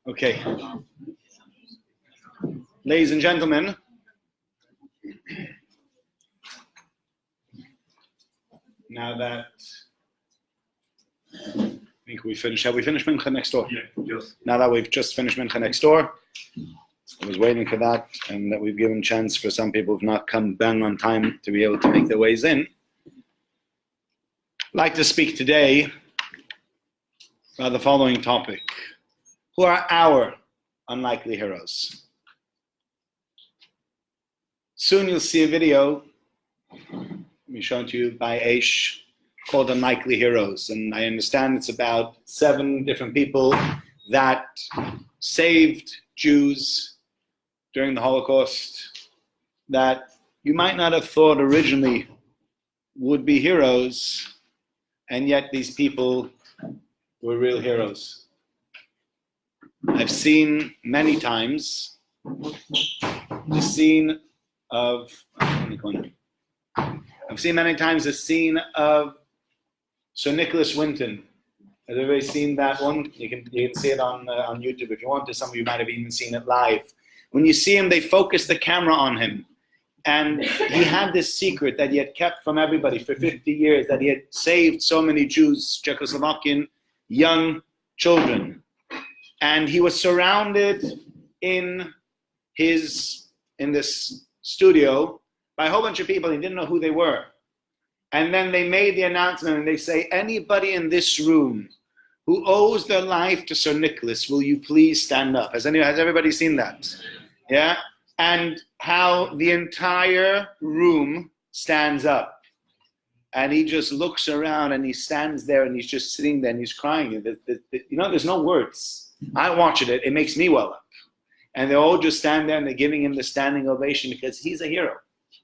Okay. Ladies and gentlemen, now that I think we finished, have we finished Mincha next door? Yeah, just. Now that we've just finished Mincha next door, I was waiting for that, and that we've given chance for some people who've not come bang on time to be able to make their ways in. I'd like to speak today about the following topic. Who are our unlikely heroes? Soon you'll see a video shown to you by Aish called Unlikely Heroes. And I understand it's about 7 different people that saved Jews during the Holocaust that you might not have thought originally would be heroes, and yet these people were real heroes. I've seen many times the scene of Sir Nicholas Winton. Has everybody seen that one? You can see it on YouTube if you want to. Some of you might have even seen it live. When you see him, they focus the camera on him. And he had this secret that he had kept from everybody for 50 years, that he had saved so many Jews, Czechoslovakian young children. And he was surrounded in this studio by a whole bunch of people. He didn't know who they were. And then they made the announcement and they say, anybody in this room who owes their life to Sir Nicholas, will you please stand up? Has everybody seen that? Yeah? And how the entire room stands up. And he just looks around and he stands there and he's just sitting there and he's crying. There's no words. I watch it. It makes me well up. And they all just stand there and they're giving him the standing ovation because he's a hero.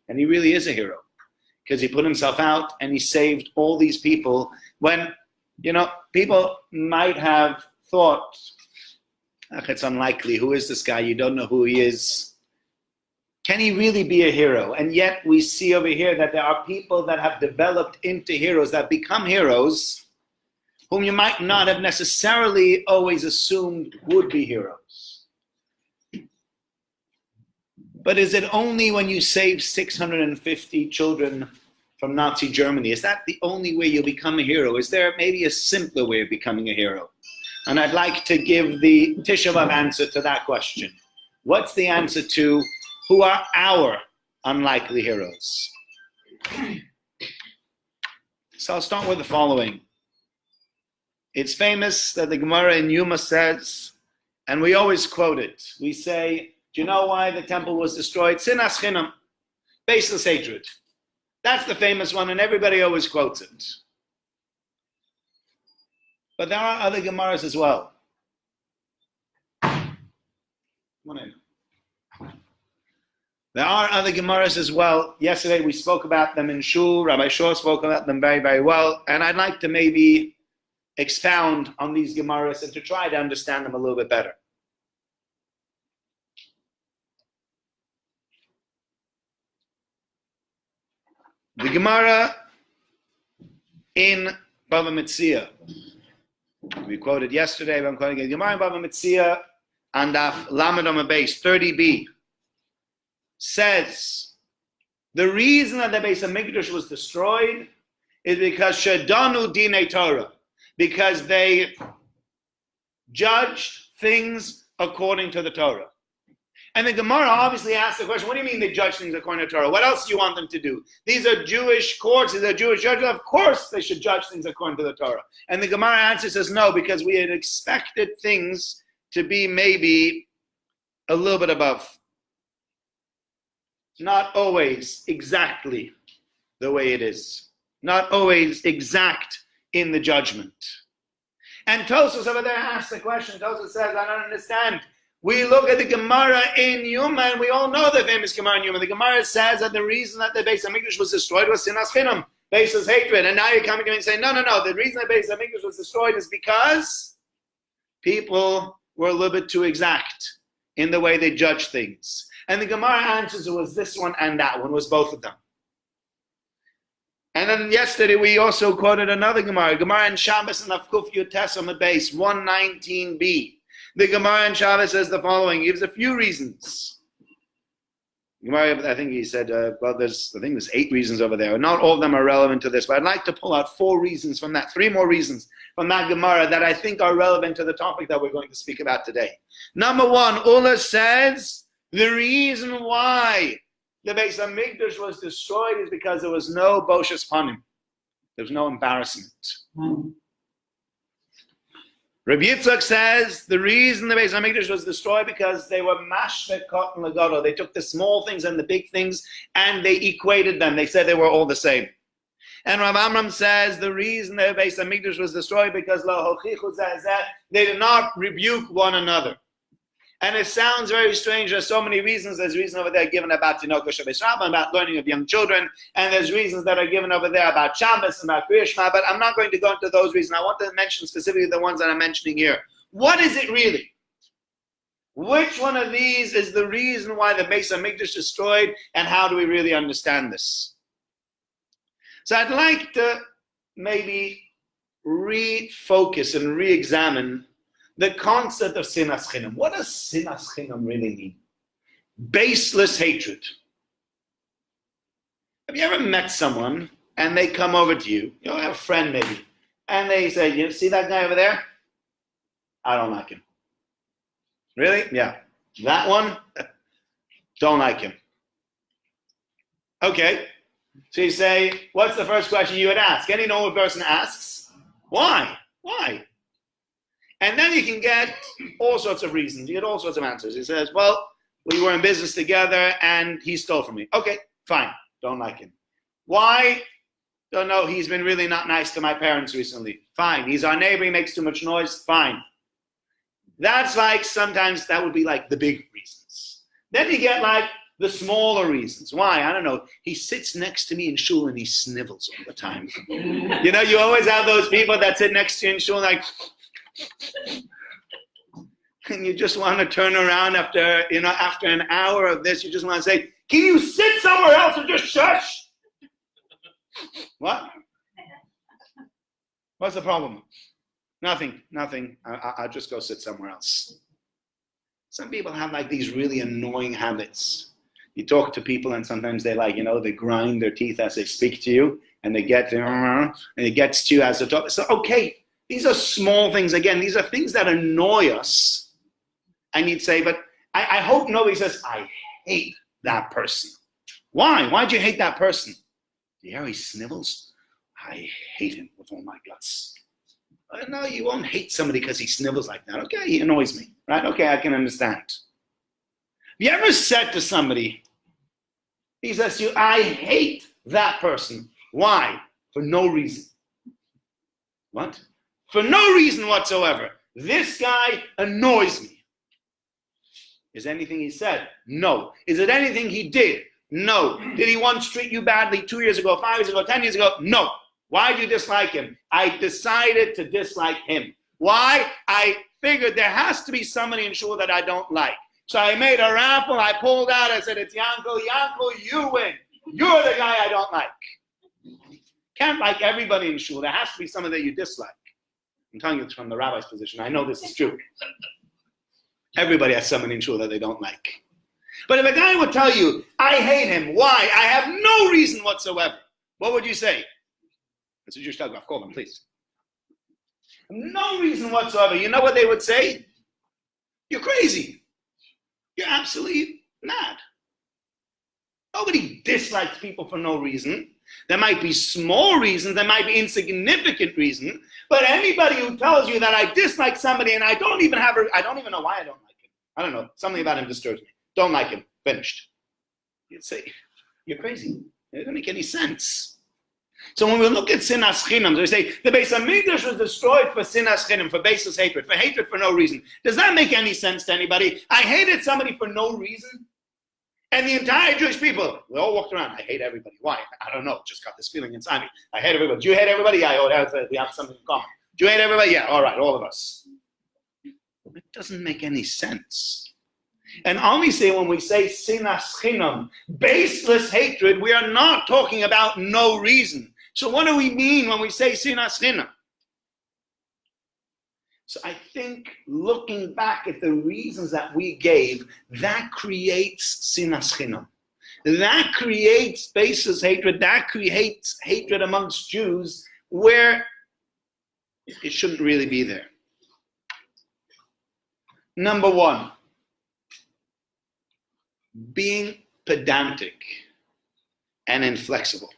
And he really is a hero. Because he put himself out and he saved all these people when, people might have thought, it's unlikely. Who is this guy? You don't know who he is. Can he really be a hero? And yet we see over here that there are people that have developed into heroes, that become heroes, whom you might not have necessarily always assumed would be heroes. But is it only when you save 650 children from Nazi Germany? Is that the only way you'll become a hero? Is there maybe a simpler way of becoming a hero? And I'd like to give the Tisha B'Av answer to that question. What's the answer to who are our unlikely heroes? So I'll start with the following. It's famous that the Gemara in Yuma says, and we always quote it, we say, do you know why the temple was destroyed? Sinas chinam, baseless hatred. That's the famous one, and everybody always quotes it. But there are other Gemaras as well. Come on in. There are other Gemaras as well. Yesterday we spoke about them in Shul. Rabbi Shor spoke about them very, very well. And I'd like to maybe expound on these Gemaras and to try to understand them a little bit better. The Gemara in Bava Metzia, we quoted yesterday, but I'm quoting again. Gemara in Bava Metzia, and Lamed on the base, 30b, says the reason that the Beis HaMikdash was destroyed is because Shadanu Dinei Torah, because they judged things according to the Torah. And the Gemara obviously asks the question, what do you mean they judge things according to Torah? What else do you want them to do? These are Jewish courts, these are Jewish judges. Of course they should judge things according to the Torah. And the Gemara answer says no, because we had expected things to be maybe a little bit above. Not always exactly the way it is. Not always exact in the judgment. And Tosfos over there asks the question, Tosfos says, I don't understand. We look at the Gemara in Yuma, and we all know the famous Gemara in Yuma. The Gemara says that the reason that the Beis HaMikdash was destroyed was sinas chinam, baseless hatred. And now you're coming to me and saying, no. The reason the Beis HaMikdash was destroyed is because people were a little bit too exact in the way they judge things. And the Gemara answers it was this one and that one, was both of them. And then yesterday we also quoted another Gemara. Gemara in Shabbos and Afkuf Yotes on the base, 119b. The Gemara in Shabbos says the following. He gives a few reasons. Gemara, I think he said, there's 8 reasons over there. Not all of them are relevant to this, but I'd like to pull out 4 reasons from that, 3 more reasons from that Gemara that I think are relevant to the topic that we're going to speak about today. Number 1, Ula says the reason why the Beis HaMikdash was destroyed is because there was no Boshes Panim. There was no embarrassment. Rabbi Yitzchak says the reason the Beis HaMikdash was destroyed because they were mashveh cotton legodo. They took the small things and the big things and they equated them. They said they were all the same. And Rav Amram says the reason the Beis HaMikdash was destroyed because lo hochichu zeh, they did not rebuke one another. And it sounds very strange. There's so many reasons. There's reason over there given about Tinoch Shabbos Rabbah, about learning of young children, and there's reasons that are given over there about Shabbos and about Kriya Shema, but I'm not going to go into those reasons. I want to mention specifically the ones that I'm mentioning here. What is it really? Which one of these is the reason why the Beis HaMikdash is destroyed, and how do we really understand this? So I'd like to maybe refocus and re-examine the concept of sinas chinam. What does sinas chinam really mean? Baseless hatred. Have you ever met someone and they come over to you, you have a friend maybe, and they say, you see that guy over there? I don't like him. Really? Yeah. That one? Don't like him. Okay. So you say, what's the first question you would ask? Any normal person asks, why? Why? And then you can get all sorts of reasons. You get all sorts of answers. He says, well, we were in business together and he stole from me. Okay, fine. Don't like him. Why? Don't know. He's been really not nice to my parents recently. Fine. He's our neighbor. He makes too much noise. Fine. That's like, sometimes that would be like the big reasons. Then you get like the smaller reasons. Why? I don't know. He sits next to me in shul and he snivels all the time. You know, you always have those people that sit next to you in shul like, and you just want to turn around after an hour of this, you just want to say, can you sit somewhere else and just shush? What? What's the problem? Nothing. I'll just go sit somewhere else. Some people have like these really annoying habits. You talk to people and sometimes they like, they grind their teeth as they speak to you and they get, and it gets to you as they talk. So, okay. These are small things. Again, these are things that annoy us. And you'd say, but I hope nobody says, I hate that person. Why? Why'd you hate that person? Do you hear he snivels? I hate him with all my guts. No, you won't hate somebody because he snivels like that. Okay, he annoys me. Right? Okay, I can understand. Have you ever said to somebody, he says to you, I hate that person. Why? For no reason. What? For no reason whatsoever. This guy annoys me. Is anything he said? No. Is it anything he did? No. Did he once treat you badly 2 years ago, 5 years ago, 10 years ago? No. Why do you dislike him? I decided to dislike him. Why? I figured there has to be somebody in shul that I don't like. So I made a raffle. I pulled out. I said, it's Yankel. Yankel, you win. You're the guy I don't like. Can't like everybody in shul. There has to be someone that you dislike. I'm telling you this from the rabbi's position. I know this is true. Everybody has someone in shul that they don't like. But if a guy would tell you, I hate him, why? I have no reason whatsoever. What would you say? That's a Jewish telegraph. Call them, please. No reason whatsoever. You know what they would say? You're crazy. You're absolutely mad. Nobody dislikes people for no reason. There might be small reasons, there might be insignificant reasons, but anybody who tells you that I dislike somebody and I don't even know why I don't like him. I don't know, something about him disturbs me. Don't like him. Finished. You'd say, you're crazy. It doesn't make any sense. So when we look at sinas chinam, we say the Beis HaMikdash was destroyed for sinas chinam, for baseless hatred, for hatred for no reason. Does that make any sense to anybody? I hated somebody for no reason. And the entire Jewish people, we all walked around. I hate everybody. Why? I don't know. Just got this feeling inside me. I hate everybody. Do you hate everybody? Yeah, we have something in common. Do you hate everybody? Yeah, all right, all of us. It doesn't make any sense. And obviously, when we say sinas chinam, baseless hatred, we are not talking about no reason. So what do we mean when we say sinas chinam? So I think looking back at the reasons that we gave, that creates sinas chinam. That creates baseless hatred. That creates hatred amongst Jews where it shouldn't really be there. Number one, being pedantic and inflexible.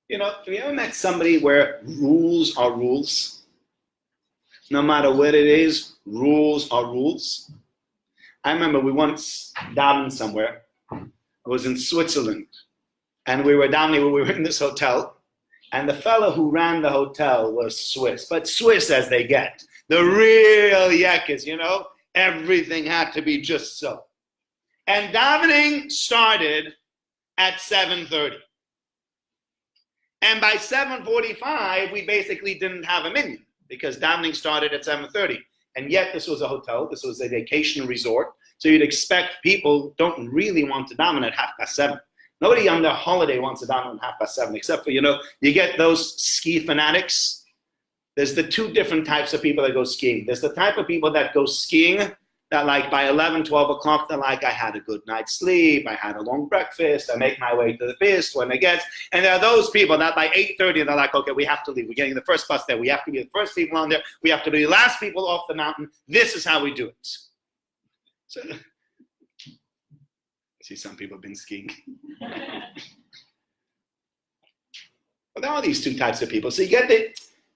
You know, have you ever met somebody where rules are rules? No matter what it is, rules are rules. I remember we once davened somewhere. I was in Switzerland, and we were in this hotel, and the fellow who ran the hotel was Swiss, but Swiss as they get. The real Yekis, you know, everything had to be just so. And davening started at 7:30. And by 7:45, we basically didn't have a minyan because davening started at 7:30. And yet this was a hotel, this was a vacation resort. So you'd expect people don't really want to daven at 7:30. Nobody on their holiday wants to daven at 7:30, except for, you know, you get those ski fanatics. There's the two different types of people that go skiing. There's the type of people that go skiing that like by 11, 12 o'clock, they're like, I had a good night's sleep, I had a long breakfast, I make my way to the pist when it gets, and there are those people that by 8:30, they're like, okay, we have to leave. We're getting the first bus there. We have to be the first people on there. We have to be the last people off the mountain. This is how we do it. So, see, some people have been skiing. But there are these two types of people. So you get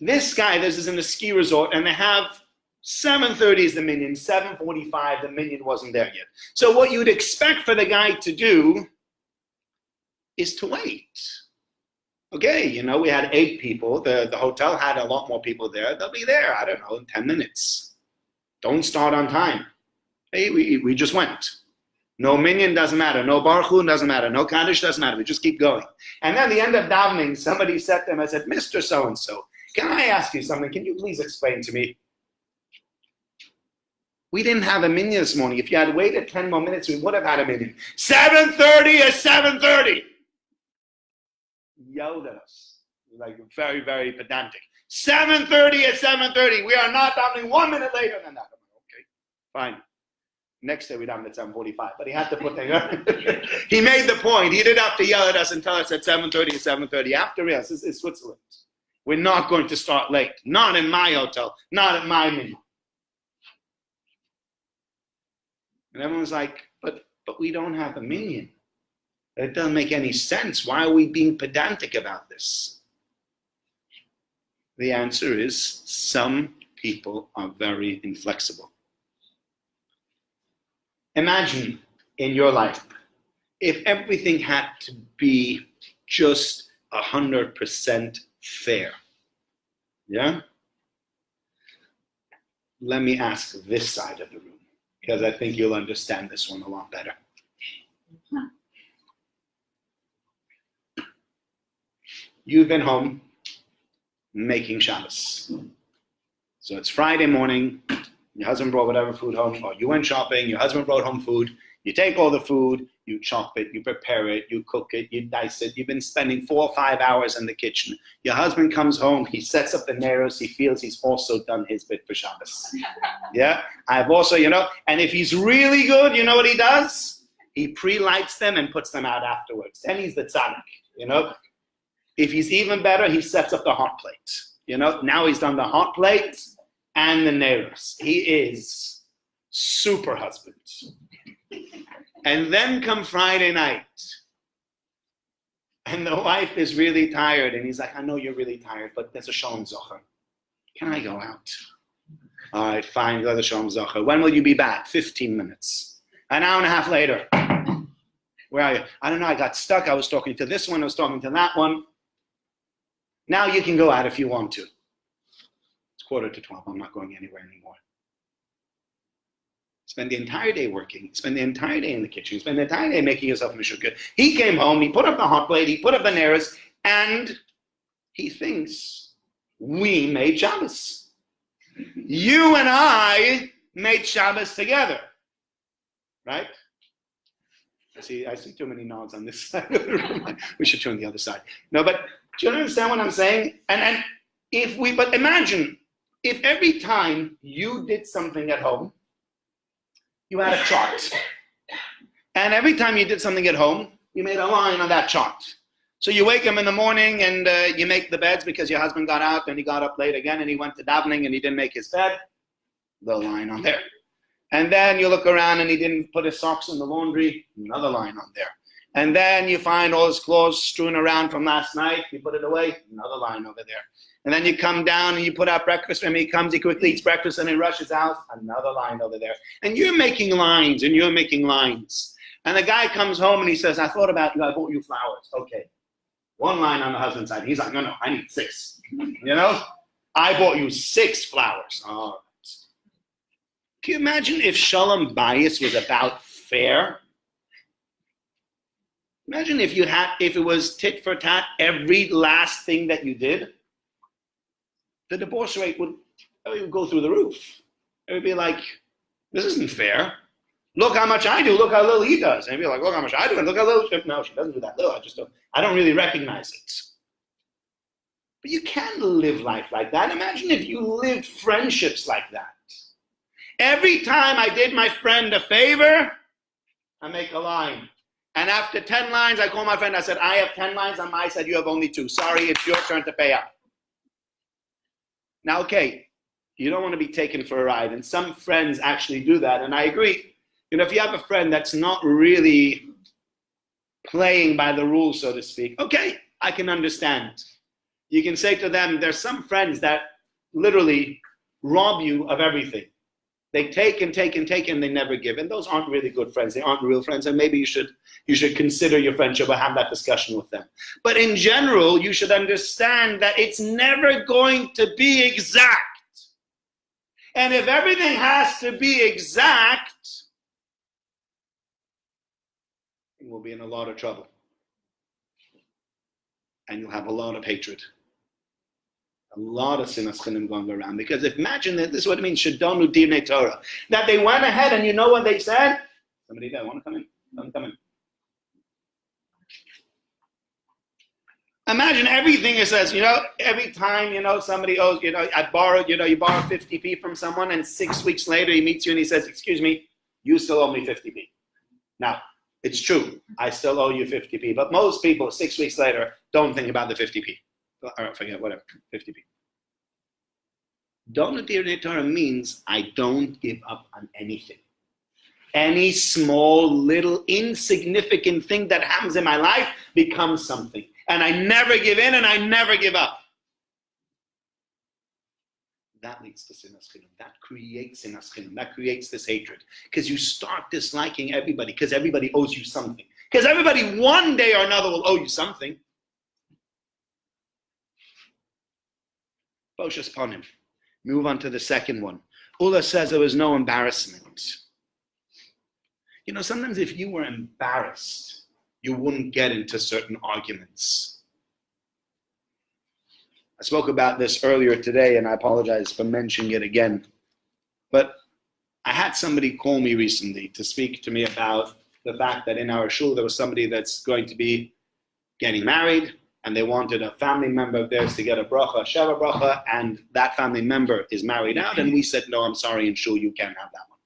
this guy, this is in the ski resort, and they have 7:30 is the minyan, 7:45, the minyan wasn't there yet. So what you'd expect for the guy to do is to wait. Okay, you know, we had 8 people. The hotel had a lot more people there. They'll be there, I don't know, in 10 minutes. Don't start on time. Hey, we just went. No minyan doesn't matter. No Baruch Hu doesn't matter. No Kaddish doesn't matter. We just keep going. And then at the end of davening, somebody said to him, I said, Mr. So-and-so, can I ask you something? Can you please explain to me? We didn't have a minyan this morning. If you had waited 10 more minutes, we would have had a minyan. 7:30 is 7:30. Yelled at us. Like very, very pedantic. 7:30 is 7:30. We are not davening 1 minute later than that. Okay, fine. Next day we davened at 7:45. But he had to put that. He made the point. He didn't have to yell at us and tell us at 7:30 is 7:30. After us, this is Switzerland. We're not going to start late. Not in my hotel. Not at my minyan. And everyone's like, but we don't have a minyan. It doesn't make any sense. Why are we being pedantic about this? The answer is some people are very inflexible. Imagine in your life, if everything had to be just 100% fair. Yeah? Let me ask this side of the room, because I think you'll understand this one a lot better. You've been home making Shabbos. So it's Friday morning, your husband brought whatever food home, or you went shopping, your husband brought home food, you take all the food, you chop it, you prepare it, you cook it, you dice it, you've been spending 4 or 5 hours in the kitchen. Your husband comes home, he sets up the neiros, he feels he's also done his bit for Shabbos. Yeah, I've also, you know, and if he's really good, you know what he does? He pre-lights them and puts them out afterwards. Then he's the tzaddik, you know. If he's even better, he sets up the hot plate. You know, now he's done the hot plate and the neiros. He is super husband. And then come Friday night, and the wife is really tired, and he's like, I know you're really tired, but there's a Shalom Zocher. Can I go out? All right, fine, go to the Shalom Zocher. When will you be back? 15 minutes. An hour and a half later. Where are you? I don't know, I got stuck. I was talking to this one, I was talking to that one. Now you can go out if you want to. It's 11:45. I'm not going anywhere anymore. Spend the entire day working. Spend the entire day in the kitchen. Spend the entire day making yourself mishukah. He came home. He put up the hot plate. He put up the neiros, and he thinks we made Shabbos. You and I made Shabbos together, right? I see too many nods on this side of the room. We should turn the other side. No, but do you understand what I'm saying? And but imagine if every time you did something at home, you had a chart. And every time you did something at home, you made a line on that chart. So you wake up in the morning and you make the beds because your husband got out and he got up late again and he went to davening and he didn't make his bed. The line on there. And then you look around and he didn't put his socks in the laundry. Another line on there. And then you find all his clothes strewn around from last night. You put it away. Another line over there. And then you come down and you put out breakfast for him. He comes, he quickly eats breakfast and he rushes out. Another line over there. And you're making lines and you're making lines. And the guy comes home and he says, I thought about you. I bought you flowers. Okay. One line on the husband's side. He's like, no, I need 6. You know? I bought you 6 flowers. All right. Can you imagine if Shalom Bayis was about fair? Imagine if it was tit for tat, every last thing that you did. The divorce rate would go through the roof. It would be like, this isn't fair. Look how much I do. Look how little he does. And he'd be like, look how much I do. And look how little. No, she doesn't do that little. I don't really recognize it. But you can't live life like that. Imagine if you lived friendships like that. Every time I did my friend a favor, I make a line. And after 10 lines, I call my friend. I said, I have 10 lines on my side. You have only 2. Sorry, it's your turn to pay up. Now, okay, you don't want to be taken for a ride. And some friends actually do that. And I agree. You know, if you have a friend that's not really playing by the rules, so to speak, okay, I can understand. You can say to them, there's some friends that literally rob you of everything. They take and take and take and they never give. And those aren't really good friends. They aren't real friends. And maybe you should consider your friendship or have that discussion with them. But in general, you should understand that it's never going to be exact. And if everything has to be exact, we'll be in a lot of trouble. And you'll have a lot of hatred. A lot of sinas chinim going around. Because imagine that this is what it means, shadonu dirnei Torah. That they went ahead and you know what they said? Somebody there, want to come in? Come in. Imagine everything it says, every time, somebody owes, you borrow 50p from someone and 6 weeks later he meets you and he says, excuse me, you still owe me 50p. Now, it's true, I still owe you 50p, but most people 6 weeks later don't think about the 50p. Or forget, whatever, 50p. Donu dirnei Torah means I don't give up on anything. Any small, little, insignificant thing that happens in my life becomes something. And I never give in and I never give up. That leads to sinas chinim. That creates sinas chinim. That creates this hatred. Because you start disliking everybody. Because everybody owes you something. Because everybody one day or another will owe you something. Boshas Ponim. Move on to the second one. Ula says there was no embarrassment. Sometimes if you were embarrassed, you wouldn't get into certain arguments. I spoke about this earlier today, and I apologize for mentioning it again. But I had somebody call me recently to speak to me about the fact that in our shul there was somebody that's going to be getting married, and they wanted a family member of theirs to get a bracha, a sheva bracha, and that family member is married out, and we said, no, I'm sorry, in shul you can't have that one.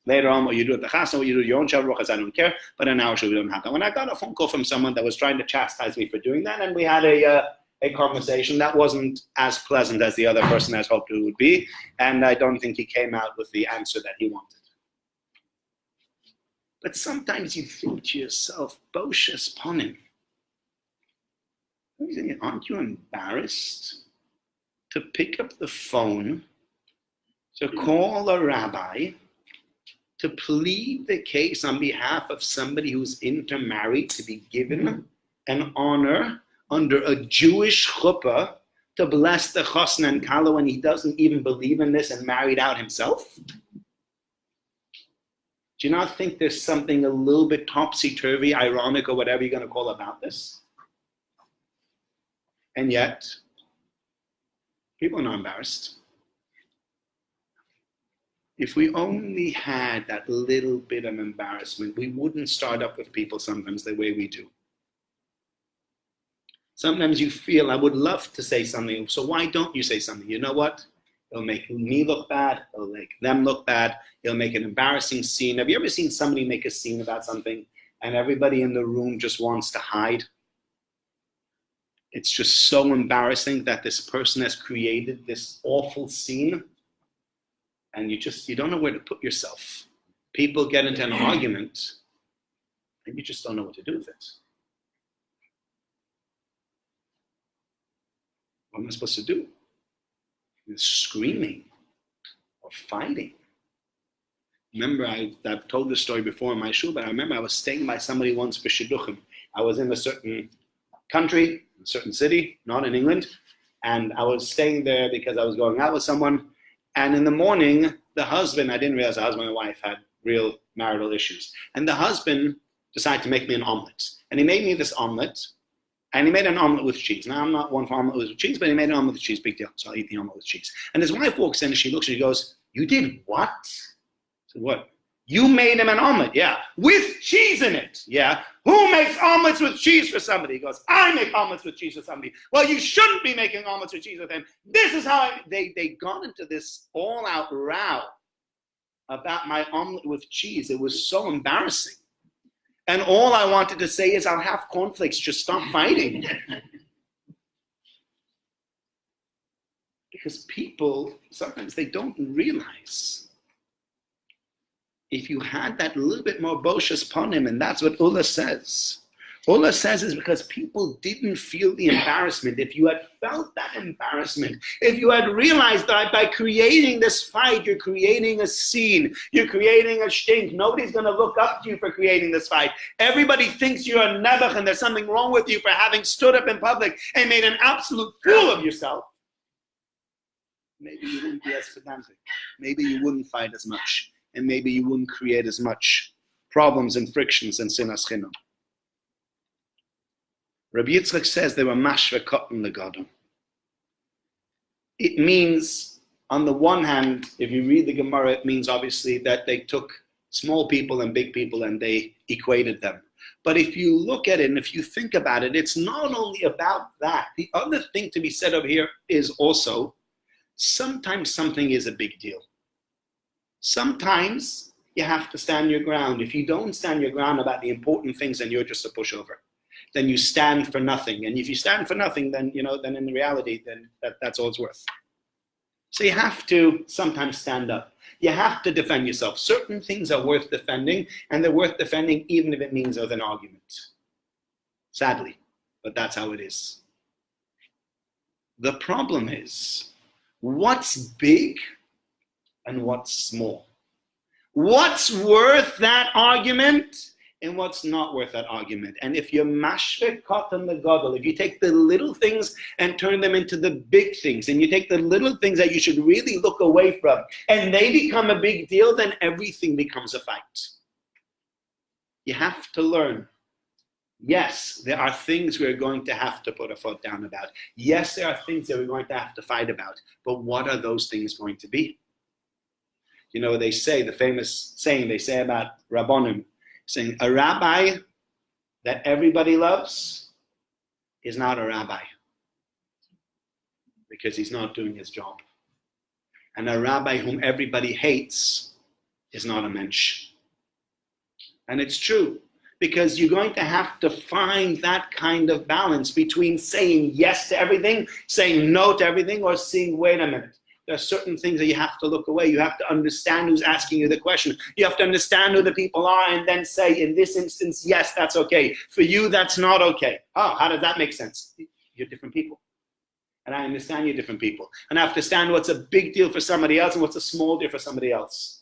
Later on, what you do at the chasna, what you do your own sheva brachas, I don't care, but in our shul we don't have that. When I got a phone call from someone that was trying to chastise me for doing that, and we had a conversation that wasn't as pleasant as the other person has hoped it would be, and I don't think he came out with the answer that he wanted. But sometimes you think to yourself, Boshas Ponim, aren't you embarrassed to pick up the phone, to call a rabbi, to plead the case on behalf of somebody who's intermarried to be given an honor under a Jewish chuppah to bless the chosna and kala when he doesn't even believe in this and married out himself? Do you not think there's something a little bit topsy-turvy, ironic, or whatever you're going to call about this? And yet, people are not embarrassed. If we only had that little bit of embarrassment, we wouldn't start up with people sometimes the way we do. Sometimes you feel, I would love to say something, so why don't you say something? You know what? It'll make me look bad, it'll make them look bad, it'll make an embarrassing scene. Have you ever seen somebody make a scene about something and everybody in the room just wants to hide? It's just so embarrassing that this person has created this awful scene and you don't know where to put yourself. People get into an argument and you just don't know what to do with it. What am I supposed to do? Screaming or fighting. Remember, I've told this story before in my shul, but I remember I was staying by somebody once for shidduchim. I was in a certain country, a certain city, not in England, and I was staying there because I was going out with someone. And in the morning, the husband, I didn't realize the husband and wife had real marital issues. And the husband decided to make me an omelet. And he made me this omelet. And he made an omelet with cheese. Now, I'm not one for omelet with cheese, but he made an omelet with cheese. Big deal. So I'll eat the omelet with cheese. And his wife walks in and she looks and she goes, "You did what?" I said, "What?" "You made him an omelet." "Yeah." "With cheese in it." "Yeah." "Who makes omelets with cheese for somebody?" He goes, "I make omelets with cheese for somebody." "Well, you shouldn't be making omelets with cheese with him. This is how they got into this all-out row about my omelet with cheese. It was so embarrassing. And all I wanted to say is, I'll have cornflakes, just stop fighting. Because people, sometimes they don't realize. If you had that little bit more boshas upon him, and that's what Ulla says. Ulla says is because people didn't feel the embarrassment. If you had felt that embarrassment, if you had realized that by creating this fight, you're creating a scene, you're creating a stink, nobody's going to look up to you for creating this fight. Everybody thinks you're a nebuch and there's something wrong with you for having stood up in public and made an absolute fool of yourself. Maybe you wouldn't be as pedantic. Maybe you wouldn't fight as much. And maybe you wouldn't create as much problems and frictions and sinas chinam. Rabbi Yitzchak says they were mashve cotton legadol. It means, on the one hand, if you read the Gemara, it means obviously that they took small people and big people and they equated them. But if you look at it and if you think about it, it's not only about that. The other thing to be said over here is also, sometimes something is a big deal. Sometimes you have to stand your ground. If you don't stand your ground about the important things, then you're just a pushover. Then you stand for nothing. And if you stand for nothing, then then in reality, then that's all it's worth. So you have to sometimes stand up. You have to defend yourself. Certain things are worth defending, and they're worth defending even if it means with an argument. Sadly, but that's how it is. The problem is, what's big and what's small? What's worth that argument and what's not worth that argument? And if you're mashveh katan legadol, if you take the little things and turn them into the big things, and you take the little things that you should really look away from, and they become a big deal, then everything becomes a fight. You have to learn. Yes, there are things we're going to have to put a foot down about. Yes, there are things that we're going to have to fight about. But what are those things going to be? You know, they say, the famous saying they say about Rabbonim, saying a rabbi that everybody loves is not a rabbi because he's not doing his job. And a rabbi whom everybody hates is not a mensch. And it's true, because you're going to have to find that kind of balance between saying yes to everything, saying no to everything, or saying, wait a minute. There are certain things that you have to look away. You have to understand who's asking you the question. You have to understand who the people are and then say, in this instance, yes, that's okay. For you, that's not okay. Oh, how does that make sense? You're different people. And I understand you're different people. And I have to understand what's a big deal for somebody else and what's a small deal for somebody else.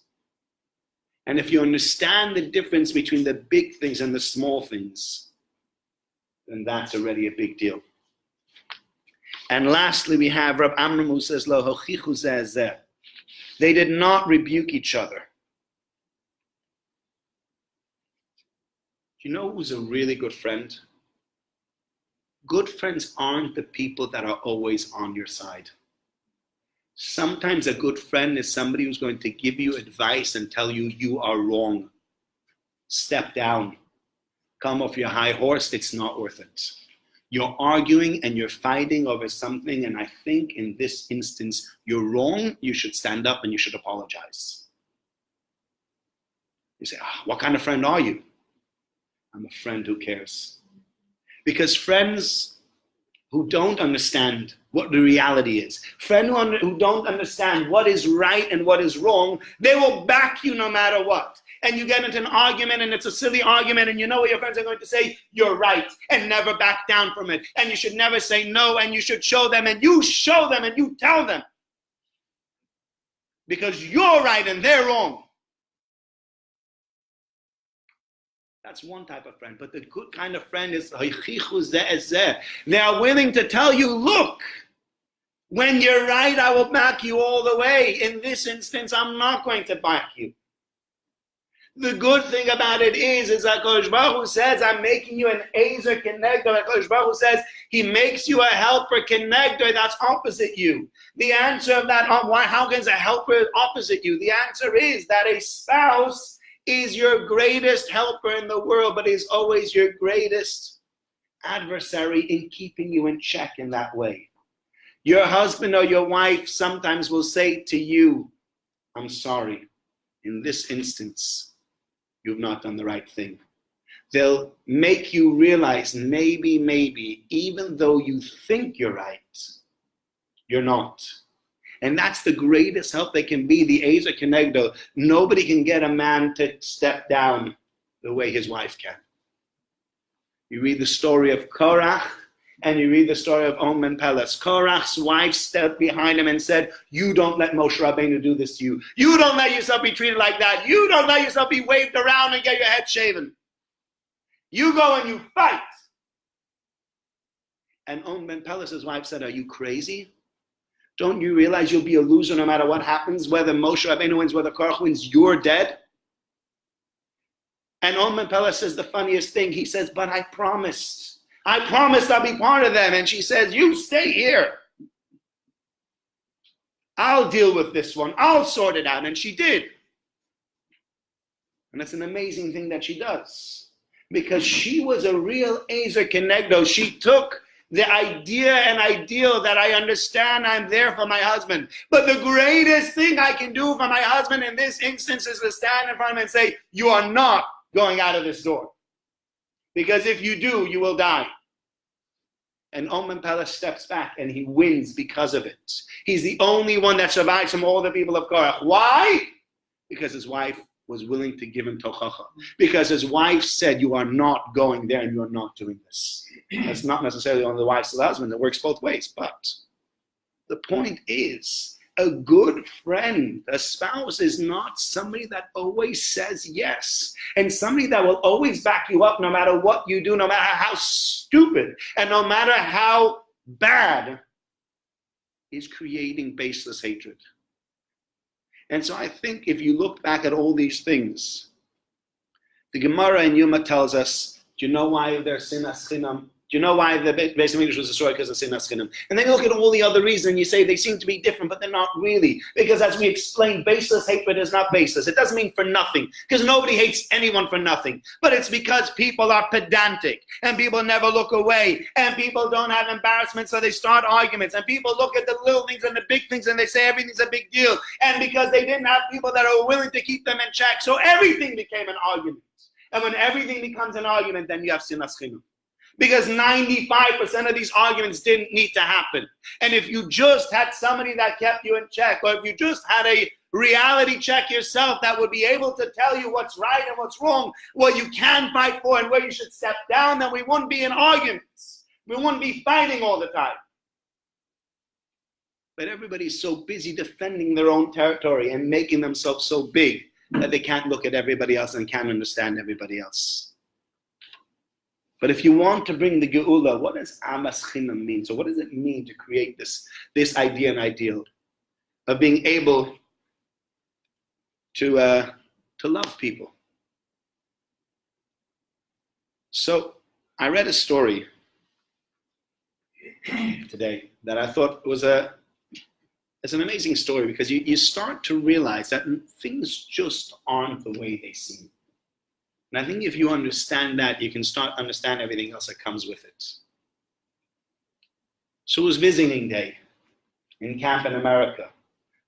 And if you understand the difference between the big things and the small things, then that's already a big deal. And lastly, we have Rab Amram who says, Lo hochichu zeh zeh. They did not rebuke each other. Do you know who's a really good friend? Good friends aren't the people that are always on your side. Sometimes a good friend is somebody who's going to give you advice and tell you you are wrong. Step down. Come off your high horse. It's not worth it. You're arguing and you're fighting over something, and I think in this instance, you're wrong. You should stand up and you should apologize. You say, what kind of friend are you? I'm a friend who cares. Because friends who don't understand what the reality is, friends who don't understand what is right and what is wrong, they will back you no matter what. And you get into an argument and it's a silly argument and you know what your friends are going to say, you're right, and never back down from it. And you should never say no, and you should show them, and you show them and you tell them. Because you're right and they're wrong. That's one type of friend. But the good kind of friend is they are willing to tell you, look, when you're right, I will back you all the way. In this instance, I'm not going to back you. The good thing about it is that HaKadosh Baruch Hu says, I'm making you an Ezer Kenegdo. HaKadosh Baruch Hu says, he makes you a helper Kenegdo. That's opposite you. The answer of that, how can a helper opposite you? The answer is that a spouse is your greatest helper in the world, but is always your greatest adversary in keeping you in check in that way. Your husband or your wife sometimes will say to you, I'm sorry, in this instance, you've not done the right thing. They'll make you realize maybe, even though you think you're right, you're not. And that's the greatest help they can be, the Ezer Kenegdo. Nobody can get a man to step down the way his wife can. You read the story of Korach, and you read the story of On ben Peles. Korach's wife stepped behind him and said, you don't let Moshe Rabbeinu do this to you. You don't let yourself be treated like that. You don't let yourself be waved around and get your head shaven. You go and you fight. And On ben Peles' wife said, are you crazy? Don't you realize you'll be a loser no matter what happens? Whether Moshe Rabbeinu wins, whether Korach wins, you're dead. And On ben Peles says the funniest thing. He says, but I promised I'll be part of them. And she says, you stay here. I'll deal with this one. I'll sort it out. And she did. And it's an amazing thing that she does. Because she was a real Ezer Kenegdo. She took the idea and ideal that I understand I'm there for my husband. But the greatest thing I can do for my husband in this instance is to stand in front of him and say, you are not going out of this door. Because if you do, you will die. And On ben Peles steps back and he wins because of it. He's the only one that survives from all the people of Korach. Why? Because his wife was willing to give him tochacha. Because his wife said, you are not going there and you are not doing this. That's not necessarily on the wife to the husband. It works both ways. But the point is, a good friend, a spouse, is not somebody that always says yes. And somebody that will always back you up no matter what you do, no matter how stupid, and no matter how bad, is creating baseless hatred. And so I think if you look back at all these things, the Gemara in Yuma tells us, do you know why there's sinas chinam? Do you know why the Beis Hamikdash was destroyed? Because of sinas chinam. And then you look at all the other reasons and you say they seem to be different, but they're not really. Because as we explained, baseless hatred is not baseless. It doesn't mean for nothing, because nobody hates anyone for nothing. But it's because people are pedantic, and people never look away, and people don't have embarrassment, so they start arguments, and people look at the little things and the big things, and they say everything's a big deal. And because they didn't have people that are willing to keep them in check, so everything became an argument. And when everything becomes an argument, then you have sinas chinam. Because 95% of these arguments didn't need to happen. And if you just had somebody that kept you in check, or if you just had a reality check yourself that would be able to tell you what's right and what's wrong, what you can fight for and where you should step down, then we wouldn't be in arguments. We wouldn't be fighting all the time. But everybody's so busy defending their own territory and making themselves so big that they can't look at everybody else and can't understand everybody else. But if you want to bring the Geula, what does Amas Chinam mean? So what does it mean to create this idea and ideal of being able to love people? So I read a story today that I thought was a It's an amazing story because you start to realize that things just aren't the way they seem. And I think if you understand that, you can start understand everything else that comes with it. So it was visiting day in camp in America.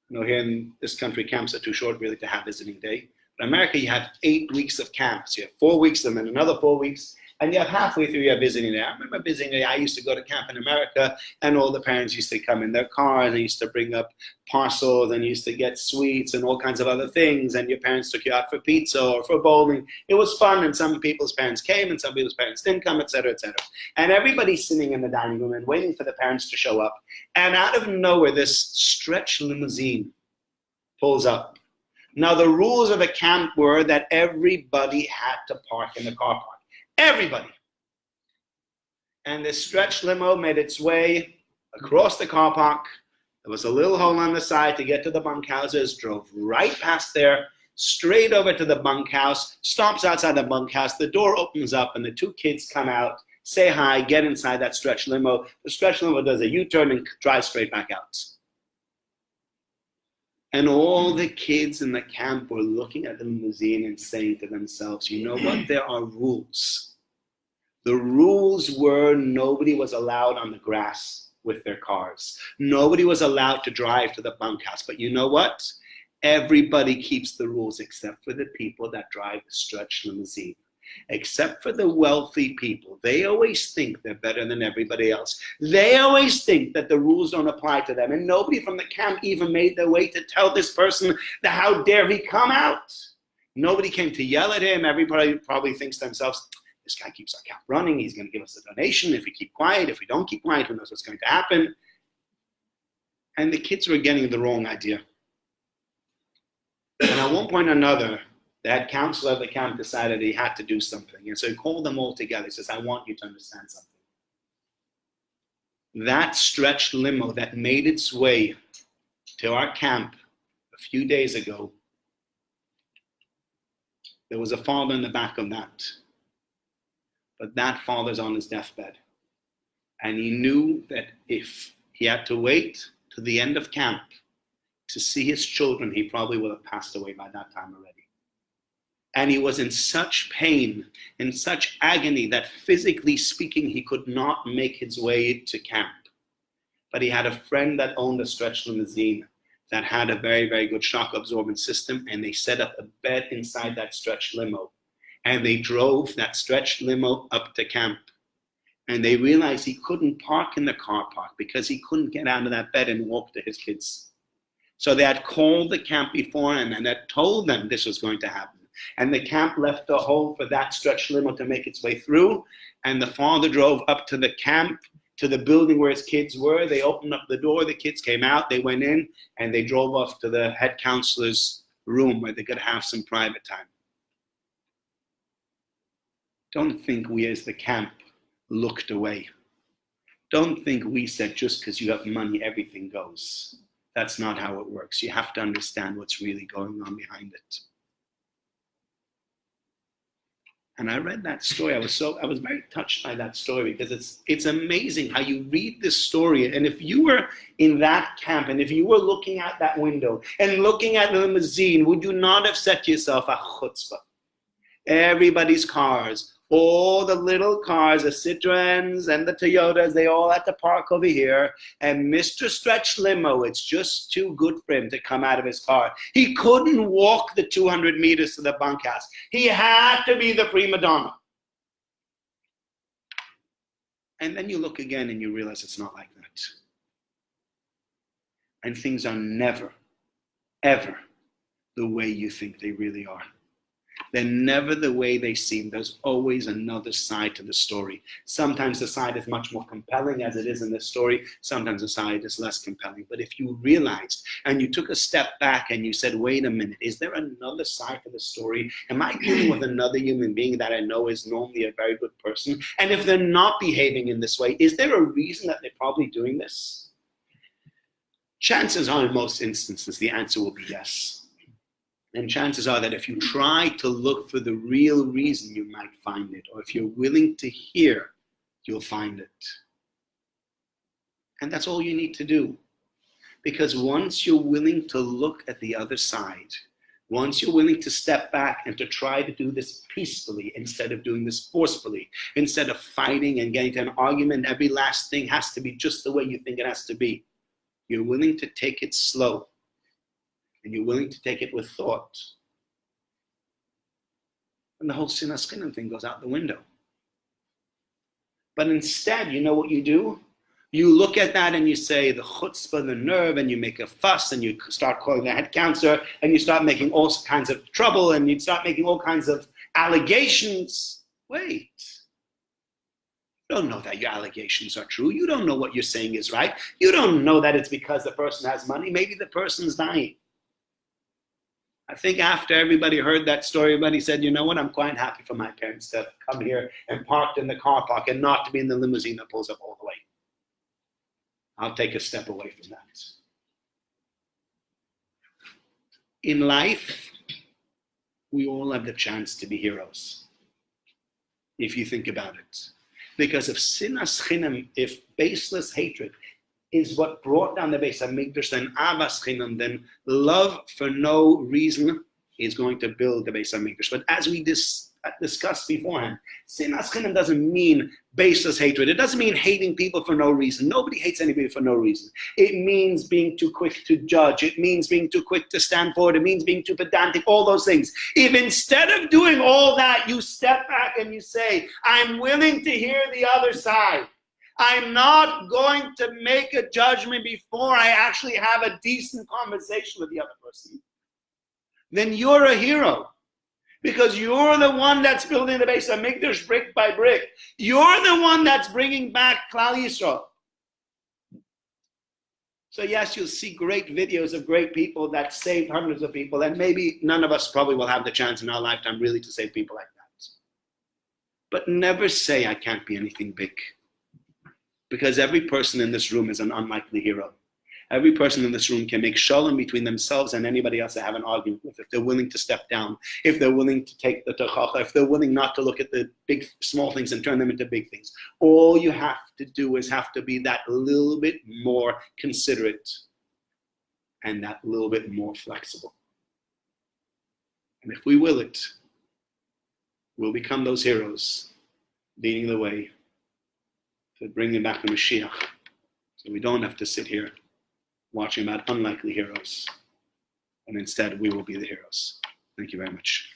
Here in this country, camps are too short really to have visiting day. But in America, you have 8 weeks of camps. You have 4 weeks and then another 4 weeks. And you have halfway through your visiting day. I remember visiting day, I used to go to camp in America, and all the parents used to come in their cars and used to bring up parcels and used to get sweets and all kinds of other things. And your parents took you out for pizza or for bowling. It was fun, and some people's parents came and some people's parents didn't come, etc., etc. And everybody's sitting in the dining room and waiting for the parents to show up. And out of nowhere, this stretch limousine pulls up. Now, the rules of the camp were that everybody had to park in the car park. Everybody. And this stretch limo made its way across the car park. There was a little hole on the side to get to the bunkhouses, drove right past there, straight over to the bunkhouse, stops outside the bunkhouse, the door opens up, and the 2 kids come out, say hi, get inside that stretch limo. The stretch limo does a U-turn and drives straight back out. And all the kids in the camp were looking at the limousine and saying to themselves, you know what, there are rules. The rules were nobody was allowed on the grass with their cars. Nobody was allowed to drive to the bunkhouse. But you know what? Everybody keeps the rules except for the people that drive the stretch limousine. Except for the wealthy people. They always think they're better than everybody else. They always think that the rules don't apply to them. And nobody from the camp even made their way to tell this person that how dare he come out. Nobody came to yell at him. Everybody probably thinks to themselves, this guy keeps our camp running. He's going to give us a donation if we keep quiet. If we don't keep quiet, who knows what's going to happen. And the kids were getting the wrong idea. And at one point or another, the head counselor of the camp decided he had to do something. And so he called them all together. He says, I want you to understand something. That stretch limo that made its way to our camp a few days ago, there was a father in the back of that. But that father's on his deathbed. And he knew that if he had to wait to the end of camp to see his children, he probably would have passed away by that time already. And he was in such pain, in such agony, that physically speaking, he could not make his way to camp. But he had a friend that owned a stretch limousine that had a very, very good shock absorbent system, and they set up a bed inside that stretch limo. And they drove that stretch limo up to camp. And they realized he couldn't park in the car park because he couldn't get out of that bed and walk to his kids. So they had called the camp beforehand and had told them this was going to happen. And the camp left a hole for that stretch limo to make its way through. And the father drove up to the camp, to the building where his kids were. They opened up the door, the kids came out, they went in, and they drove off to the head counselor's room where they could have some private time. Don't think we as the camp looked away. Don't think we said just because you have money, everything goes. That's not how it works. You have to understand what's really going on behind it. And I read that story. I was very touched by that story because it's amazing how you read this story. And if you were in that camp and if you were looking out that window and looking at the limousine, would you not have said to yourself, a chutzpah? Everybody's cars, all the little cars, the Citroens and the Toyotas, they all had to park over here. And Mr. Stretch Limo, it's just too good for him to come out of his car. He couldn't walk the 200 meters to the bunkhouse. He had to be the prima donna. And then you look again and you realize it's not like that. And things are never, ever the way you think they really are. They're never the way they seem. There's always another side to the story. Sometimes the side is much more compelling as it is in this story. Sometimes the side is less compelling. But if you realized and you took a step back and you said, wait a minute, is there another side to the story? Am I dealing with another human being that I know is normally a very good person? And if they're not behaving in this way, is there a reason that they're probably doing this? Chances are in most instances the answer will be yes. And chances are that if you try to look for the real reason, you might find it. Or if you're willing to hear, you'll find it. And that's all you need to do. Because once you're willing to look at the other side, once you're willing to step back and to try to do this peacefully instead of doing this forcefully, instead of fighting and getting to an argument, every last thing has to be just the way you think it has to be. You're willing to take it slow, and you're willing to take it with thought. And the whole sinas chinam thing goes out the window. But instead, you know what you do? You look at that and you say the chutzpah, the nerve, and you make a fuss, and you start calling the head counselor, and you start making all kinds of trouble, and you start making all kinds of allegations. Wait. You don't know that your allegations are true. You don't know what you're saying is right. You don't know that it's because the person has money. Maybe the person's dying. I think after everybody heard that story, everybody said, you know what, I'm quite happy for my parents to come here and parked in the car park and not to be in the limousine that pulls up all the way. I'll take a step away from that. In life, we all have the chance to be heroes, if you think about it. Because if sinas chinam, if baseless hatred is what brought down the Beis HaMikdash, then avas chinam, then love for no reason is going to build the Beis HaMikdash. But as we discussed beforehand, sinas chinam doesn't mean baseless hatred. It doesn't mean hating people for no reason. Nobody hates anybody for no reason. It means being too quick to judge. It means being too quick to stand forward. It means being too pedantic, all those things. If instead of doing all that, you step back and you say, I'm willing to hear the other side. I'm not going to make a judgment before I actually have a decent conversation with the other person. Then you're a hero. Because you're the one that's building the Beis HaMikdash brick by brick. You're the one that's bringing back Klal Yisrael. So yes, you'll see great videos of great people that saved hundreds of people, and maybe none of us probably will have the chance in our lifetime really to save people like that. But never say I can't be anything big. Because every person in this room is an unlikely hero. Every person in this room can make shalom between themselves and anybody else they have an argument with, if they're willing to step down, if they're willing to take the tochacha, if they're willing not to look at the big, small things and turn them into big things. All you have to do is have to be that little bit more considerate and that little bit more flexible. And if we will it, we'll become those heroes leading the way to bringing back the Mashiach. So we don't have to sit here watching about unlikely heroes, and instead we will be the heroes. Thank you very much.